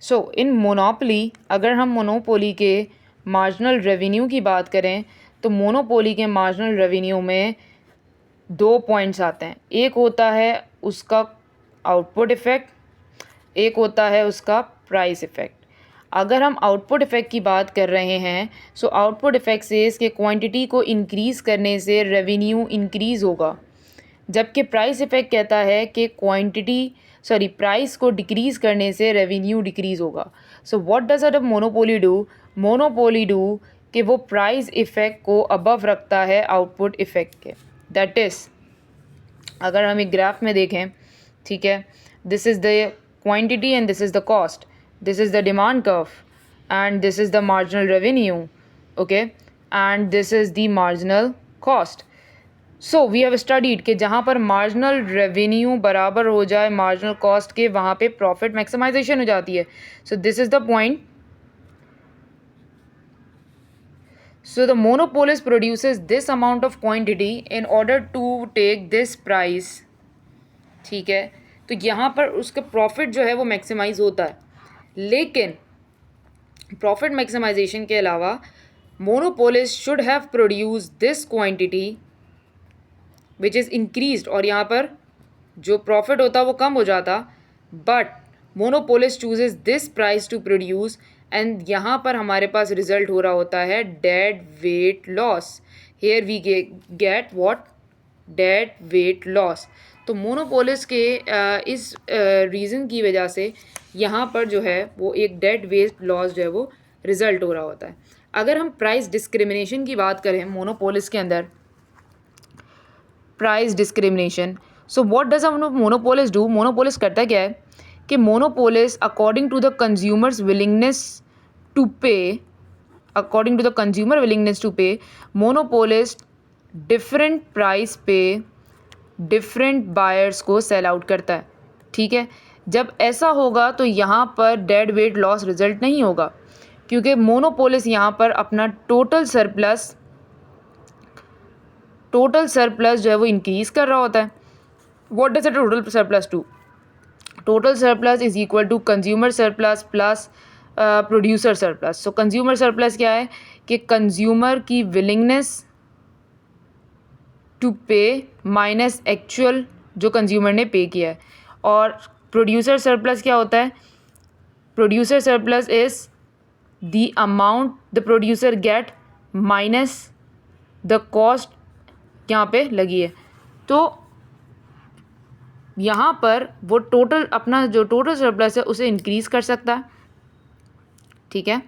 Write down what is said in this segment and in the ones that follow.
सो इन monopoly, अगर हम monopoly के मार्जिनल रेवेन्यू की बात करें तो मोनोपोली के मार्जिनल रेवेन्यू में 2 पॉइंट्स आते हैं। एक होता है उसका आउटपुट इफ़ेक्ट, एक होता है उसका प्राइस इफ़ेक्ट। अगर हम आउटपुट इफ़ेक्ट की बात कर रहे हैं, सो आउटपुट इफ़ेक्ट से इसके क्वांटिटी को इंक्रीज़ करने से रेवेन्यू इंक्रीज़ होगा, जबकि प्राइस इफ़ेक्ट कहता है कि प्राइस को डिक्रीज़ करने से रेवेन्यू डिक्रीज़ होगा। So what does a monopoly do? Monopoly do कि वो प्राइस इफ़ेक्ट को अबव रखता है आउटपुट इफ़ेक्ट के। दैट इज़, अगर हम एक ग्राफ में देखें, ठीक है, this is the quantity and this is the cost, this is the demand curve and this is the marginal revenue, okay, and this is the marginal cost. So we have studied कि जहाँ पर marginal revenue बराबर हो जाए marginal cost के, वहाँ पे profit maximisation हो जाती है। So this is the point. So the monopolist produces this amount of quantity in order to take this price, ठीक है, तो यहाँ पर उसका प्रॉफिट जो है वो मैक्सिमाइज होता है। लेकिन प्रॉफिट मैक्सिमाइजेशन के अलावा monopolist should have produce this quantity which is increased, और यहाँ पर जो प्रॉफिट होता वो कम हो जाता, but monopolist chooses this price to produce, and यहाँ पर हमारे पास रिजल्ट हो रहा होता है dead weight loss. Here we get what? Dead weight loss. तो मोनोपोलिस्ट के इस रीज़न की वजह से यहाँ पर जो है वो एक डेड वेट लॉस जो है वो रिज़ल्ट हो रहा होता है। अगर हम प्राइस डिस्क्रिमिनेशन की बात करें मोनोपोलिस्ट के अंदर, price discrimination, so what does a monopolist do? Monopolist करता क्या है कि monopolist according to the consumers willingness to pay, monopolist different price पे डिफरेंट बायर्स को सेल आउट करता है, ठीक है। जब ऐसा होगा तो यहाँ पर डेड वेट लॉस रिजल्ट नहीं होगा, क्योंकि मोनोपोलिस्ट यहाँ पर अपना टोटल सरप्लस जो है वो इंक्रीज़ कर रहा होता है। What does the total surplus to? Total surplus is equal to consumer surplus plus producer surplus. So consumer surplus क्या है कि कंज्यूमर की willingness to pay minus actual जो कंज्यूमर ने पे किया है। और प्रोड्यूसर सरप्लस क्या होता है? Producer surplus is the amount the producer get minus the cost यहाँ पे लगी है। तो यहाँ पर वो टोटल अपना जो टोटल सरप्लस है उसे इंक्रीज़ कर सकता है, ठीक है,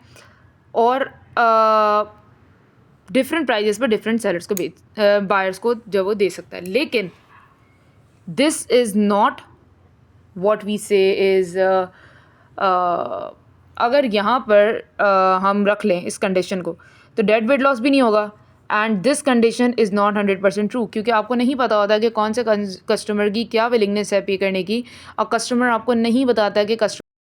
और डिफरेंट प्राइजेस पर डिफरेंट सेलर्स को बायर्स को जो वो दे सकता है। लेकिन this is not what we say is, अगर यहाँ पर हम रख लें इस कंडीशन को तो डेड वेट लॉस भी नहीं होगा, and this condition is not 100% true, क्योंकि आपको नहीं पता होता कि कौन से कस्टमर की क्या विलिंगनेस है पे करने की, और कस्टमर आपको नहीं बताता कि कस्टमर